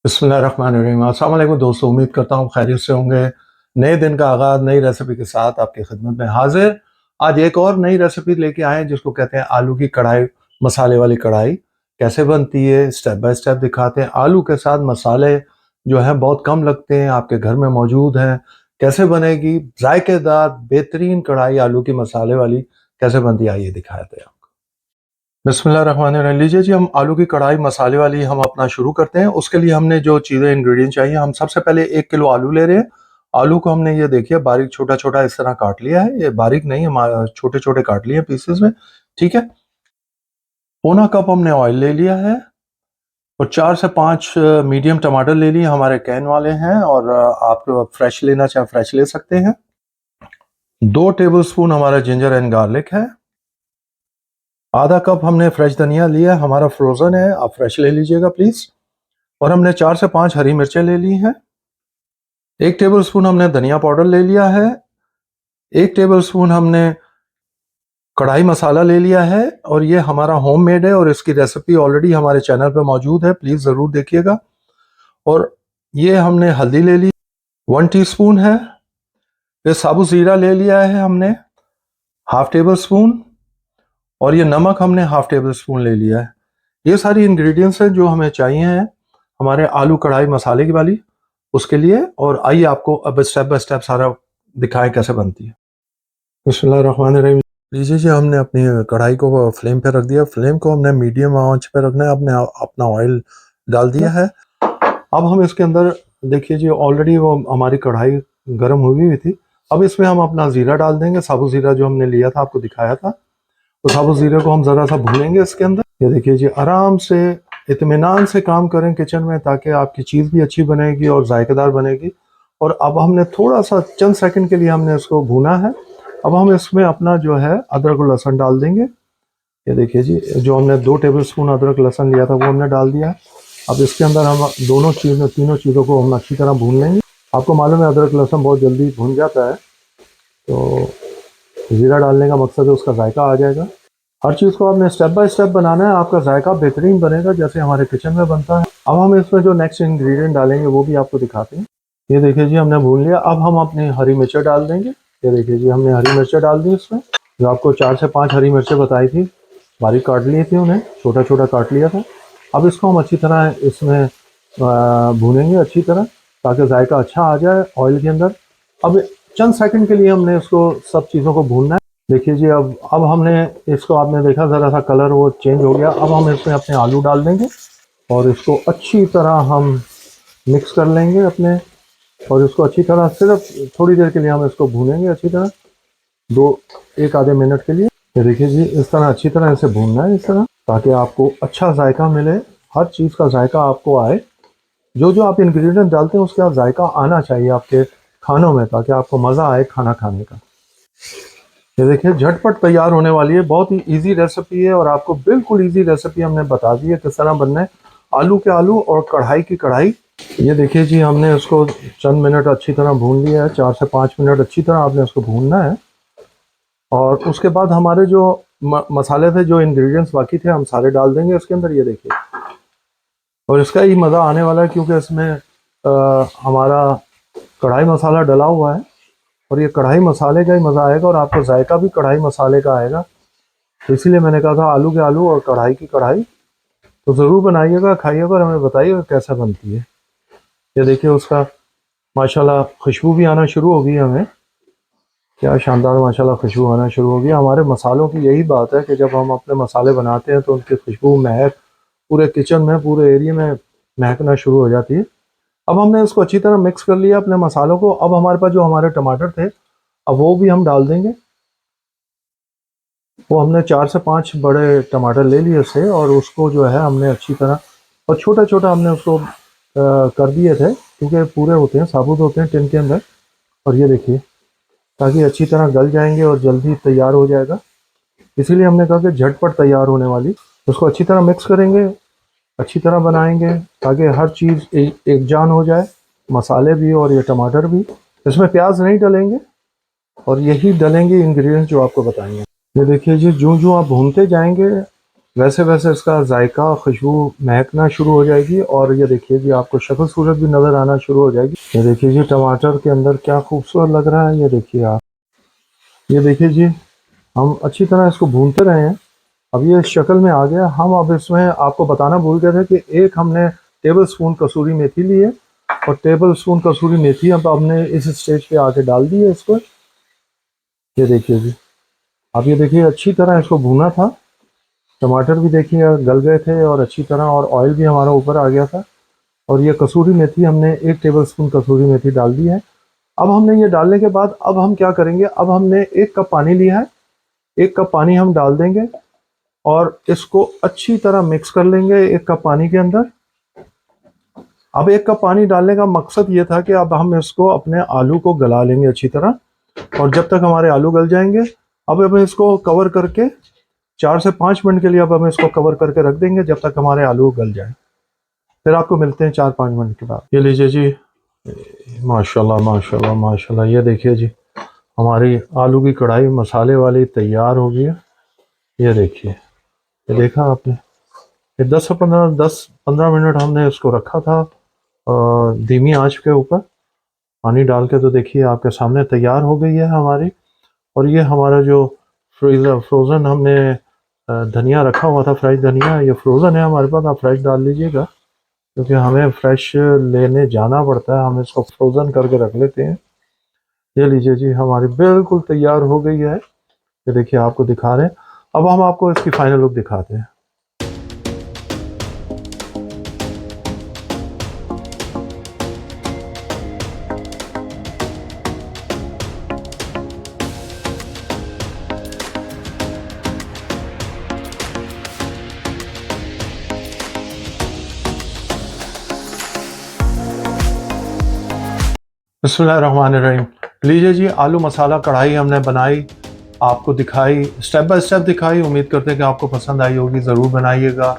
बिस्मिल्लाहिर्रहमानिर्रहीम। अस्सलाम वालेकुम दोस्तों, उम्मीद करता हूँ खैरियत से होंगे। नए दिन का आगाज़ नई रेसिपी के साथ आपकी खिदमत में हाजिर। आज एक और नई रेसिपी लेके आए हैं जिसको कहते हैं आलू की कढ़ाई, मसाले वाली कढ़ाई। कैसे बनती है स्टेप बाय स्टेप दिखाते हैं। आलू के साथ मसाले जो हैं बहुत कम लगते हैं, आपके घर में मौजूद हैं। कैसे बनेगी जायकेदार बेहतरीन कढ़ाई आलू की मसाले वाली, कैसे बनती है आइए दिखाते हैं। बिस्मिल्लाहिर्रहमानिर्रहीम। लीजिए जी, हम आलू की कढ़ाई मसाले वाली हम अपना शुरू करते हैं। उसके लिए हमने जो चीज़ें इंग्रेडिएंट चाहिए, हम सबसे पहले 1 किलो आलू ले रहे हैं। आलू को हमने ये देखिए बारीक छोटा छोटा इस तरह काट लिया है। ये बारीक नहीं, हम छोटे छोटे काट लिए पीसेस में। ठीक है। पौना कप हमने ऑयल ले लिया है और 4 से 5 मीडियम टमाटर ले लिए, हमारे कैन वाले हैं। और आप फ्रेश लेना चाहे फ्रेश ले सकते हैं। 2 टेबल स्पून हमारा जिंजर एंड गार्लिक है। आधा कप हमने फ्रेश धनिया लिया, हमारा फ्रोजन है, आप फ्रेश ले लीजिएगा प्लीज। और हमने 4 से 5 हरी मिर्चें ले ली हैं। 1 टेबल स्पून हमने धनिया पाउडर ले लिया है। 1 टेबल स्पून हमने कढ़ाई मसाला ले लिया है और ये हमारा होममेड है और इसकी रेसिपी ऑलरेडी हमारे चैनल पे मौजूद है, प्लीज जरूर देखिएगा। और ये हमने हल्दी ले ली 1 टीस्पून है। ये साबुत जीरा ले लिया है हमने हाफ टेबल स्पून। और ये नमक हमने हाफ टेबल स्पून ले लिया है। ये सारी इंग्रेडिएंट्स हैं जो हमें चाहिए हैं हमारे आलू कढ़ाई मसाले की वाली, उसके लिए। और आइए आपको अब स्टेप बाय स्टेप सारा दिखाएं कैसे बनती है। बिस्मिल्लाहिर्रहमानिर्रहीम। लीजिए जी, हमने अपनी कढ़ाई को फ्लेम पे रख दिया। फ्लेम को हमने मीडियम आंच पे रखना है। अपने अपना ऑयल डाल दिया है। अब हम इसके अंदर देखिए जी, ऑलरेडी वो हमारी कढ़ाई गर्म हुई थी। अब इसमें हम अपना जीरा डाल देंगे, साबुत जीरा जो हमने लिया था, आपको दिखाया था। तो साबुत जीरे को हम ज़रा सा भूनेंगे इसके अंदर। ये देखिए जी, आराम से इत्मीनान से काम करें किचन में, ताकि आपकी चीज़ भी अच्छी बनेगी और जायकेदार बनेगी। और अब हमने थोड़ा सा चंद सेकंड के लिए हमने इसको भूना है। अब हम इसमें अपना जो है अदरक और लहसुन डाल देंगे। ये देखिए जी, जो हमने 2 टेबल स्पून अदरक लहसुन लिया था वो हमने डाल दिया है। अब इसके अंदर हम तीनों चीज़ों को हम अच्छी तरह भून लेंगे। आपको मालूम है अदरक लहसुन बहुत जल्दी भून जाता है, तो ज़ीरा डालने का मकसद है उसका जायका आ जाएगा। हर चीज़ को आपने स्टेप बाय स्टेप बनाना है, आपका जायका बेहतरीन बनेगा जैसे हमारे किचन में बनता है। अब हम इसमें जो नेक्स्ट इंग्रेडिएंट डालेंगे वो भी आपको दिखाते हैं। ये देखिए जी, हमने भून लिया। अब हम अपनी हरी मिर्चें डाल देंगे। ये देखिए जी, हमने हरी मिर्चें डाल दी इसमें। जो आपको 4 से 5 हरी मिर्चें बताई थी, बारीक काट ली थी, उन्हें छोटा छोटा काट लिया था। अब इसको हम अच्छी तरह इसमें भूनेंगे अच्छी तरह, ताकि जायका अच्छा आ जाए ऑयल के अंदर। अब चंद सेकंड के लिए हमने इसको सब चीज़ों को भूनना है। देखिए जी, अब हमने इसको, आपने देखा ज़रा सा कलर वो चेंज हो गया। अब हम इसमें अपने आलू डाल देंगे और इसको अच्छी तरह हम मिक्स कर लेंगे अपने। और इसको अच्छी तरह सिर्फ थोड़ी देर के लिए हम इसको भूनेंगे अच्छी तरह, एक आधे मिनट के लिए। ये देखिए जी, इस तरह अच्छी तरह इसे भूनना है इस तरह, ताकि आपको अच्छा जायका मिले, हर चीज़ का जायका आपको आए। जो जो आप इंग्रेडिएंट डालते हैं उसका जायका आना चाहिए आपके खानों में, ताकि आपको मज़ा आए खाना खाने का। ये देखिए झटपट तैयार होने वाली है, बहुत ही इजी रेसिपी है और आपको बिल्कुल इजी रेसिपी हमने बता दी है किस तरह बनना है आलू के आलू और कढ़ाई की कढ़ाई। ये देखिए जी, हमने इसको चंद मिनट अच्छी तरह भून लिया है। 4 से 5 मिनट अच्छी तरह आपने इसको भूनना है। और उसके बाद हमारे जो मसाले थे, जो इंग्रेडिएंट्स बाकी थे, हम सारे डाल देंगे इसके अंदर। ये देखिए, और इसका ही मज़ा आने वाला है क्योंकि इसमें हमारा कढ़ाई मसाला डला हुआ है और ये कढ़ाई मसाले का ही मज़ा आएगा और आपको जायका भी कढ़ाई मसाले का आएगा। तो इसीलिए मैंने कहा था आलू के आलू और कढ़ाई की कढ़ाई। तो ज़रूर बनाइएगा, खाइएगा और हमें बताइएगा कैसा बनती है। ये देखिए, उसका माशाल्लाह खुशबू भी आना शुरू हो गई हमें। क्या शानदार माशाल्लाह खुशबू आना शुरू हो गई। हमारे मसालों की यही बात है कि जब हम अपने मसाले बनाते हैं तो उनकी खुशबू महक पूरे किचन में, पूरे एरिया में महकना शुरू हो जाती है। अब हमने इसको अच्छी तरह मिक्स कर लिया अपने मसालों को। अब हमारे पास जो हमारे टमाटर थे, अब वो भी हम डाल देंगे। वो हमने 4 से 5 बड़े टमाटर ले लिए से, और उसको जो है हमने अच्छी तरह, और छोटा छोटा हमने उसको कर दिए थे, क्योंकि पूरे होते हैं, साबुत होते हैं टिन के अंदर। और ये देखिए, ताकि अच्छी तरह गल जाएंगे और जल्दी तैयार हो जाएगा, इसीलिए हमने कहा कि झटपट तैयार होने वाली। उसको अच्छी तरह मिक्स करेंगे, अच्छी तरह बनाएंगे, ताकि हर चीज़ एक जान हो जाए, मसाले भी और ये टमाटर भी। इसमें प्याज नहीं डलेंगे और यही डलेंगे इंग्रेडिएंट्स जो आपको बताएंगे। ये देखिए जी, जो जो आप भूनते जाएंगे वैसे वैसे इसका जायका खुशबू महकना शुरू हो जाएगी और ये देखिए जी आपको शक्ल सूरत भी नज़र आना शुरू हो जाएगी। ये देखिए जी टमाटर के अंदर क्या खूबसूरत लग रहा है। ये देखिए आप, ये देखिए जी हम अच्छी तरह इसको भूनते रहे हैं। अब ये इस शक्ल में आ गया। हम अब इसमें आपको बताना भूल गए थे कि एक हमने टेबल स्पून कसूरी मेथी ली है और टेबल स्पून कसूरी मेथी अब हमने इस स्टेज पे आके डाल दी है इसको। ये देखिए जी, अब ये देखिए अच्छी तरह इसको भूना था। टमाटर भी देखिए गल गए थे और अच्छी तरह, और ऑयल भी हमारा ऊपर आ गया था। और ये कसूरी मेथी हमने 1 टेबल स्पून कसूरी मेथी डाल दी है। अब हमने ये डालने के बाद अब हम क्या करेंगे, अब हमने 1 कप पानी लिया है, 1 कप पानी हम डाल देंगे और इसको अच्छी तरह मिक्स कर लेंगे 1 कप पानी के अंदर। अब 1 कप पानी डालने का मकसद ये था कि अब हम इसको अपने आलू को गला लेंगे अच्छी तरह, और जब तक हमारे आलू गल जाएंगे अब हम इसको कवर करके 4 से 5 मिनट के लिए अब हम इसको कवर करके रख देंगे जब तक हमारे आलू गल जाए। फिर आपको मिलते हैं 4-5 मिनट के बाद। ये लीजिए जी, माशाल्लाह माशाल्लाह माशाल्लाह, ये देखिए जी हमारी आलू की कढ़ाई मसाले वाली तैयार हो गई है। ये देखिए, ये देखा आपने, ये 10-15 मिनट हमने इसको रखा था धीमी आंच के ऊपर पानी डाल के। तो देखिए आपके सामने तैयार हो गई है हमारी। और ये हमारा जो फ्रोज़न हमने धनिया रखा हुआ था, फ्रेश धनिया, ये फ्रोज़न है हमारे पास, आप फ्रेश डाल लीजिएगा क्योंकि हमें फ्रेश लेने जाना पड़ता है, हम इसको फ्रोज़न करके रख लेते हैं। ये लीजिए जी हमारी बिल्कुल तैयार हो गई है। ये देखिए आपको दिखा रहे हैं। अब हम आपको इसकी फाइनल लुक दिखाते हैं। बिस्मिल्लाहिर्रहमानिर्रहीम। लीजिए जी आलू मसाला कढ़ाई हमने बनाई, आपको दिखाई, स्टेप बाय स्टेप दिखाई। उम्मीद करते हैं कि आपको पसंद आई होगी। ज़रूर बनाइएगा,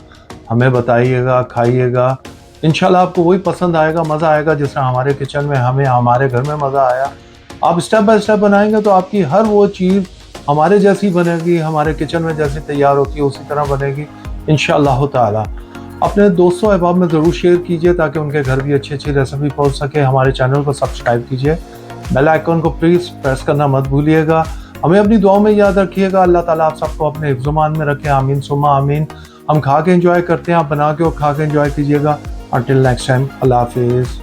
हमें बताइएगा, खाइएगा। इंशाल्लाह आपको वही पसंद आएगा, मज़ा आएगा जिस तरह हमारे किचन में हमें हमारे घर में मज़ा आया। आप स्टेप बाय स्टेप बनाएंगे तो आपकी हर वो चीज़ हमारे जैसी बनेगी, हमारे किचन में जैसी तैयार होती है उसी तरह बनेगी इंशाअल्लाह ताला। अपने दोस्तों अहबाब में ज़रूर शेयर कीजिए ताकि उनके घर भी अच्छी अच्छी रेसिपी पहुंच सके। हमारे चैनल को सब्सक्राइब कीजिए, बेल आइकन को प्लीज़ प्रेस करना मत भूलिएगा। हमें अपनी दुआओं में याद रखिएगा। अल्लाह ताला आप सबको अपने हिफ्ज़-ओ-मान में रखे, आमीन सुम्मा आमीन। हम खा के एंजॉय करते हैं, आप बना के और खा के एंजॉय कीजिएगा। अंटिल नेक्स्ट टाइम, अल्लाह हाफिज़।